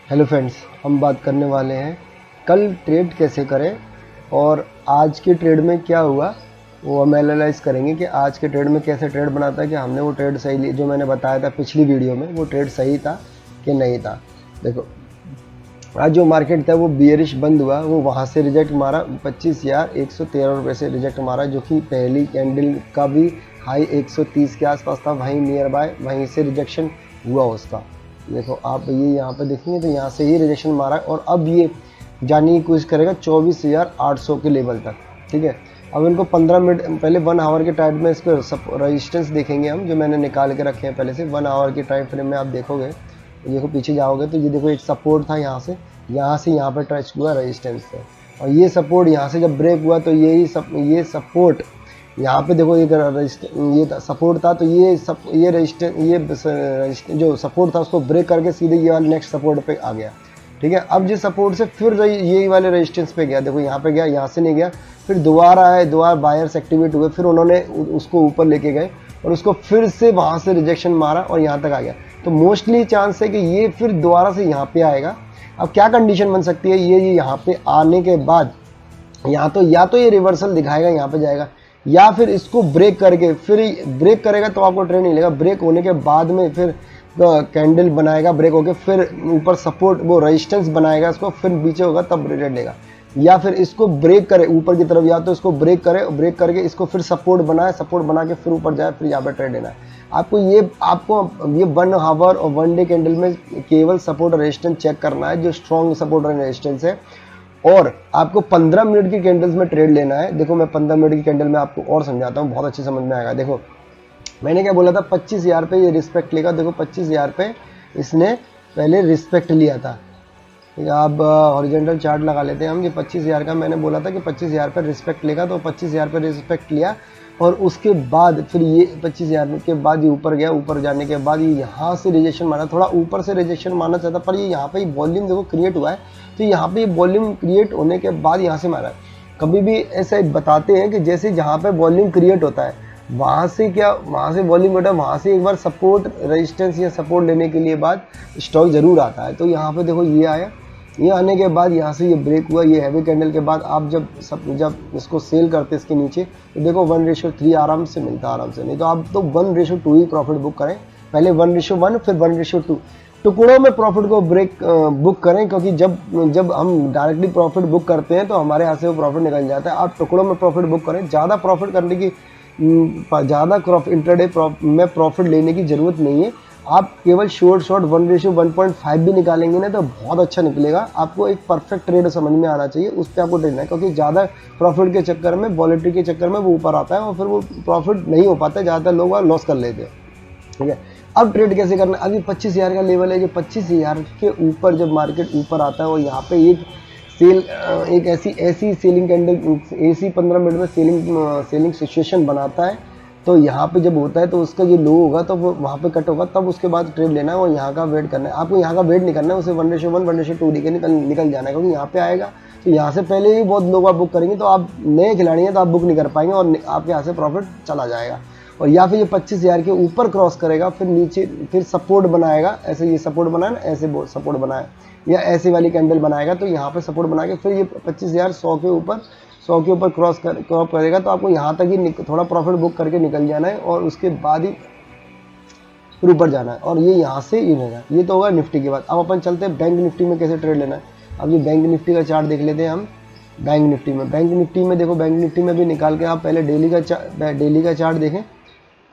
Hello friends, हम बात करने वाले हैं कल ट्रेड कैसे करें और आज के ट्रेड में क्या हुआ वो हम एनालाइज करेंगे कि आज के ट्रेड में कैसे ट्रेड बनाता है कि हमने वो ट्रेड सही ली जो मैंने बताया था पिछली वीडियो में, वो ट्रेड सही था कि नहीं था। देखो, आज जो मार्केट था वो बियरिश बंद हुआ, वो वहाँ से रिजेक्ट मारा 25,113 रुपये से रिजेक्ट मारा, जो कि पहली कैंडल का भी हाई 130 के आसपास था, वहीं नियर बाय वहीं से रिजेक्शन हुआ उसका। देखो आप ये यहाँ पे देखेंगे तो यहाँ से ही रिजेक्शन मारा और अब ये जाने की कोशिश करेगा 24,800 के लेवल तक। ठीक है, अब इनको 15 मिनट पहले 1 आवर के टाइम में इसको रेजिस्टेंस देखेंगे हम, जो मैंने निकाल के रखे हैं पहले से। 1 आवर के टाइम फ्रेम में आप देखोगे, देखो पीछे जाओगे तो ये देखो एक सपोर्ट था, यहाँ से यहाँ पे टच हुआ रेजिस्टेंस से, और ये सपोर्ट यहाँ से जब ब्रेक हुआ तो ये सपोर्ट यहाँ पे देखो ये सपोर्ट था, तो ये रेजिस्टेंस जो सपोर्ट था उसको ब्रेक करके सीधे ये वाले नेक्स्ट सपोर्ट पे आ गया। ठीक है, अब जिस सपोर्ट से फिर ये वाले रेजिस्टेंस पे गया, देखो यहाँ पे गया, यहाँ से नहीं गया, फिर दोबारा बायर्स एक्टिवेट हुए, फिर उन्होंने उसको ऊपर लेके गए और उसको फिर से वहाँ से रिजेक्शन मारा और यहाँ तक आ गया। तो मोस्टली चांस है कि ये फिर दोबारा से यहाँ पे आएगा। अब क्या कंडीशन बन सकती है, ये यहाँ पे आने के बाद या तो ये रिवर्सल दिखाएगा, यहाँ पे जाएगा, या फिर इसको ब्रेक करके फिर ब्रेक करेगा तो आपको ट्रेंड नहीं लेगा। ब्रेक होने के बाद में फिर कैंडल बनाएगा, ब्रेक होके फिर ऊपर सपोर्ट वो रेजिस्टेंस बनाएगा, इसको फिर नीचे होगा तब ट्रेंड लेगा। या फिर इसको ब्रेक करे ऊपर की तरफ, या तो इसको ब्रेक करके इसको फिर सपोर्ट बना के फिर ऊपर जाए, फिर यहाँ पे ट्रेड लेना है। आपको ये 1 आवर और 1 डे कैंडल में केवल सपोर्ट और रेजिस्टेंस चेक करना है, जो स्ट्रॉन्ग सपोर्ट और रेजिस्टेंस है, और आपको 15 मिनट की कैंडल्स में ट्रेड लेना है। देखो मैं 15 मिनट की कैंडल में आपको और समझाता हूँ, बहुत अच्छे समझ में आएगा। देखो मैंने क्या बोला था, 25,000 पे ये रिस्पेक्ट लेगा। देखो 25,000 पे इसने पहले रिस्पेक्ट लिया था। अब हॉरिजॉन्टल चार्ट लगा लेते हैं हम। ये 25,000 का मैंने बोला था कि 25,000 पर रिस्पेक्ट लेगा, तो 25,000 पर रिस्पेक्ट लिया और उसके बाद फिर ये 25,000 के बाद ये ऊपर गया। ऊपर जाने के बाद ये यहाँ से रिजेक्शन मारा, थोड़ा ऊपर से रिजेक्शन मारना चाहता, पर ये यहाँ पे वॉल्यूम देखो क्रिएट हुआ है, तो यहाँ पे वॉल्यूम क्रिएट होने के बाद यहाँ से मारा। कभी भी ऐसे बताते हैं कि जैसे जहाँ पे वॉल्यूम क्रिएट होता है वहाँ से वॉल्यूम होता है, वहाँ से एक बार सपोर्ट रेजिस्टेंस या सपोर्ट लेने के लिए बाद स्टॉक जरूर आता है। तो यहाँ पे देखो ये आया, ये आने के बाद यहाँ से ये ब्रेक हुआ, ये हैवी कैंडल के बाद आप जब इसको सेल करते इसके नीचे, तो देखो 1:3 आराम से मिलता है, आराम से। नहीं तो आप तो 1:2 ही प्रॉफिट बुक करें, पहले 1:1 फिर 1:2 टुकड़ों में प्रॉफिट को बुक करें, क्योंकि जब हम डायरेक्टली प्रॉफिट बुक करते हैं तो हमारे यहाँ से वो प्रॉफिट निकल जाता है। आप टुकड़ों में प्रॉफिट बुक करें, ज़्यादा प्रॉफिट करने की ज़्यादा इंट्राडे में प्रॉफिट लेने की ज़रूरत नहीं है। आप केवल शॉर्ट 1:1.5 भी निकालेंगे ना तो बहुत अच्छा निकलेगा। आपको एक परफेक्ट ट्रेड समझ में आना चाहिए, उस पर आपको ट्रेड है, क्योंकि ज़्यादा प्रॉफिट के चक्कर में, वॉलेटिलिटी के चक्कर में वो ऊपर आता है और फिर वो प्रॉफिट नहीं हो पाता है, ज़्यादातर लोग लॉस कर लेते हैं। ठीक है, अब ट्रेड कैसे करना है। अभी 25,000 का लेवल है, जो 25,000 के ऊपर जब मार्केट ऊपर आता है और यहाँ पे एक ऐसी सेलिंग कैंडल ऐसी 15 मिनट में सेलिंग सिचुएशन बनाता है, तो यहाँ पे जब होता है तो उसका जो लो होगा तो वो वहाँ पे कट होगा, तब उसके बाद ट्रेड लेना है और यहाँ का वेट करना है। आपको यहाँ का वेट नहीं करना है, उसे 1:1 1:2 डी के निकल जाना है, क्योंकि यहाँ पे आएगा तो यहाँ से पहले ही बहुत लोग आप बुक करेंगे, तो आप नए खिलाड़ी हैं तो आप बुक नहीं कर पाएंगे और आपके यहाँ से प्रॉफिट चला जाएगा। और या फिर ये 25,000 के ऊपर क्रॉस करेगा, फिर नीचे फिर सपोर्ट बनाएगा, ऐसे ये सपोर्ट बनाया ना, ऐसे सपोर्ट बनाया या ऐसे वाली कैंडल बनाएगा, तो यहाँ पे सपोर्ट बना के फिर ये 25,000 100 के ऊपर क्रॉस करेगा, तो आपको यहाँ तक ही थोड़ा प्रॉफिट बुक करके निकल जाना है और उसके बाद ही फिर ऊपर जाना है। और ये यहाँ से ये होगा, ये तो होगा निफ्टी के बाद। अब अपन चलते हैं बैंक निफ्टी में कैसे ट्रेड लेना है। अब ये बैंक निफ्टी का चार्ट देख लेते हैं हम। बैंक निफ्टी में देखो, बैंक निफ्टी में भी निकाल के आप पहले डेली का चार्ट देखें,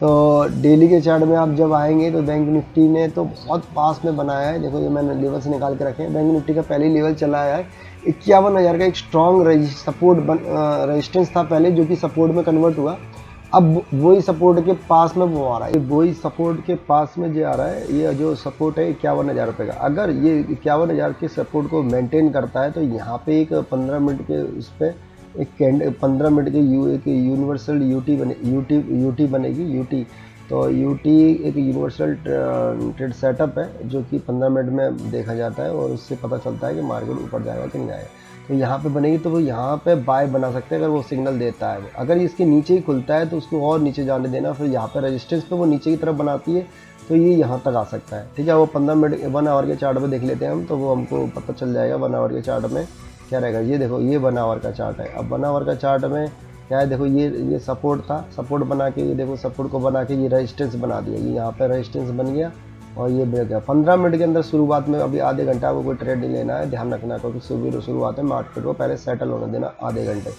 तो डेली के चार्ट में आप जब आएंगे तो बैंक निफ्टी ने तो बहुत पास में बनाया है। देखो ये मैंने लेवल से निकाल के रखे हैं। बैंक निफ्टी का पहले लेवल चला आया है 51,000 का, एक स्ट्रॉन्ग रेजिस्टेंस था पहले, जो कि सपोर्ट में कन्वर्ट हुआ। अब वही सपोर्ट के पास में वो आ रहा है, वही सपोर्ट के पास में जो आ रहा है, ये जो सपोर्ट है 51,000 रुपये का। अगर ये 51,000 के सपोर्ट को मेंटेन करता है तो यहाँ पे एक 15 मिनट के उस पर एक 15 मिनट के यूनिवर्सल यूटी बनेगी। तो यूटी एक यूनिवर्सल ट्रेड सेटअप है, जो कि 15 मिनट में देखा जाता है और उससे पता चलता है कि मार्केट ऊपर जाएगा कि नहीं जाएगा। तो यहाँ पे बनेगी, तो वो यहाँ पे बाय बना सकते हैं अगर वो सिग्नल देता है। अगर इसके नीचे ही खुलता है तो उसको और नीचे जाने देना, फिर यहाँ पे रेजिस्टेंस पे वो नीचे की तरफ बनाती है, तो ये यहाँ तक आ सकता है। ठीक है, वो 15 मिनट 1 आवर के चार्ट में देख लेते हैं हम, तो वो हमको पता चल जाएगा 1 आवर के चार्ट में क्या रहेगा। ये देखो ये 1 आवर का चार्ट है। अब 1 आवर का चार्ट में क्या है, देखो ये सपोर्ट था, सपोर्ट बना के ये देखो सपोर्ट को बना के ये रेजिस्टेंस बना दिया, ये यहाँ पे रेजिस्टेंस बन गया और ये ब्रेक है। 15 मिनट के अंदर शुरुआत में, अभी आधे घंटा को कोई ट्रेड नहीं लेना है, ध्यान रखना, क्योंकि शुरुआत में मार्केट को पहले सेटल होने देना आधे घंटे,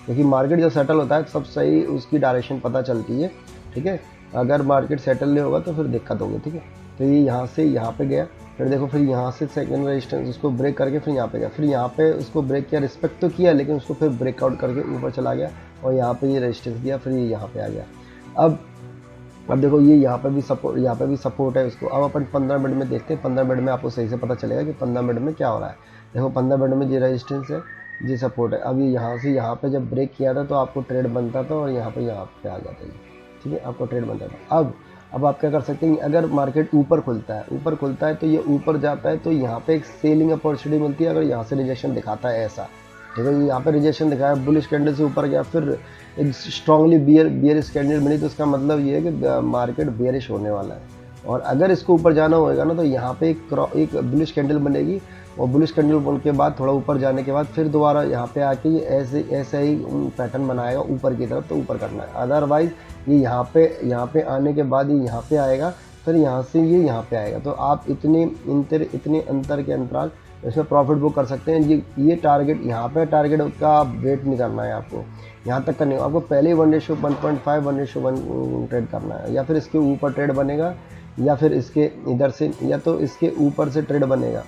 क्योंकि मार्केट जब सेटल होता है सब सही उसकी डायरेक्शन पता चलती है। ठीक है, अगर मार्केट सेटल नहीं होगा तो फिर दिक्कत होगी। ठीक है, तो ये यहाँ से यहाँ पे गया, फिर देखो फिर यहाँ से सेकंड रेजिस्टेंस उसको ब्रेक करके फिर यहाँ पे गया, फिर यहाँ पे उसको ब्रेक किया, रिस्पेक्ट तो किया, लेकिन उसको फिर ब्रेकआउट करके ऊपर चला गया और यहाँ पे ये रेजिस्टेंस दिया, फिर ये यहाँ पे आ गया। अब देखो ये यहाँ पे भी सपोर्ट है उसको। अब अपन 15 मिनट में देखते हैं, 15 मिनट में आपको सही से पता चलेगा कि 15 मिनट में क्या हो रहा है। देखो 15 मिनट में ये रेजिस्टेंस है, ये सपोर्ट है। अब ये यहाँ से यहाँ पे जब ब्रेक किया था तो आपको ट्रेड बनता था और यहाँ पे आ जाता है। ठीक है, आपको ट्रेड बनता था। अब आप क्या कर सकते हैं, अगर मार्केट ऊपर खुलता है तो ये ऊपर जाता है तो यहाँ पे एक सेलिंग अपॉर्चुनिटी मिलती है। अगर यहाँ से रिजेक्शन दिखाता है ऐसा, ठीक है, यहाँ पे रिजेक्शन दिखाया, बुलिश कैंडल से ऊपर गया, फिर एक स्ट्रांगली बियरिश कैंडल बनी, तो इसका मतलब ये है कि मार्केट बियरिश होने वाला है। और अगर इसको ऊपर जाना होगा ना तो यहाँ पे एक बुलिश कैंडल बनेगी और बुलिश कैंडल बनने के बाद थोड़ा ऊपर जाने के बाद फिर दोबारा यहाँ पे आके ये ऐसे ही पैटर्न बनाएगा ऊपर की तरफ, तो ऊपर करना है। अदरवाइज ये यहाँ पे आने के बाद ये यहाँ पे आएगा, फिर यहाँ से ये यहाँ पे आएगा। तो आप इतने अंतर के अंतराल इसमें प्रॉफिट बुक कर सकते हैं। ये टारगेट यहाँ पे टारगेट का आप वेट नहीं करना है, आपको यहाँ तक करनी है, आपको पहले ही 1:1.5 1:1 ट्रेड करना है, या फिर इसके ऊपर ट्रेड बनेगा, या फिर इसके इधर से, या तो इसके ऊपर से ट्रेड बनेगा,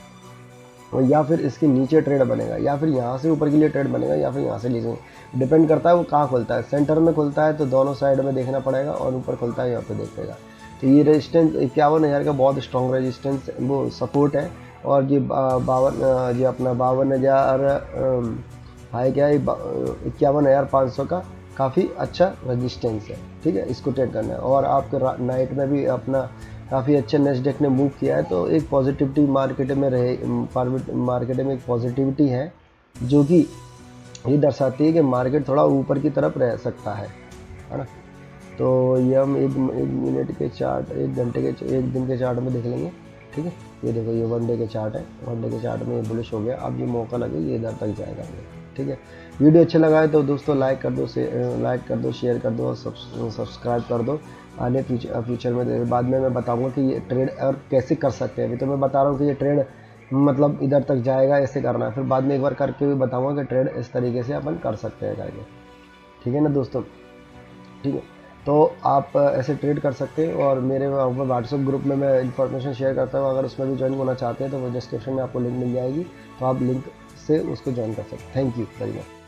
और या फिर इसके नीचे ट्रेड बनेगा, या फिर यहाँ से ऊपर के लिए ट्रेड बनेगा, या फिर यहाँ से नीचे। डिपेंड करता है वो कहाँ खुलता है। सेंटर में खुलता है तो दोनों साइड में देखना पड़ेगा, और ऊपर खुलता है यहाँ पे देखेगा। तो ये रेजिस्टेंस 51,000 का बहुत स्ट्रॉन्ग रेजिस्टेंस वो सपोर्ट है, और ये 52,000 हाई क्या है 51,500 का काफ़ी अच्छा रेजिस्टेंस है। ठीक है, इसको ट्रेड करना है। और आपके नाइट में भी अपना काफ़ी अच्छा नेस्डेक ने मूव किया है, तो एक पॉजिटिविटी मार्केट में एक पॉजिटिविटी है, जो कि ये दर्शाती है कि मार्केट थोड़ा ऊपर की तरफ रह सकता है ना। तो ये हम एक मिनट के चार्ट, एक दिन के चार्ट में देख लेंगे। ठीक है, ये देखो ये 1 डे के चार्ट है, 1 डे के चार्ट में ये बुलिश हो गया। अब ये मौका लगे ये इधर तक जाएगा। ठीक है, वीडियो अच्छा लगा है तो दोस्तों लाइक कर दो, शेयर कर दो और सब्सक्राइब कर दो। आने फ्यूचर में बाद में मैं बताऊंगा कि ये ट्रेड और कैसे कर सकते हैं। अभी तो मैं बता रहा हूँ कि ये ट्रेड मतलब इधर तक जाएगा, ऐसे करना है, फिर बाद में एक बार करके भी बताऊंगा कि ट्रेड इस तरीके से अपन कर सकते हैं करके। ठीक है ना दोस्तों, ठीक है, तो आप ऐसे ट्रेड कर सकते हैं। और मेरे व्हाट्सएप ग्रुप में मैं इन्फॉर्मेशन शेयर करता हूँ, अगर उसमें भी ज्वाइन होना चाहते हैं तो वो डिस्क्रिप्शन में आपको लिंक मिल जाएगी, तो आप लिंक से उसको ज्वाइन कर सकते हैं। Thank you very much.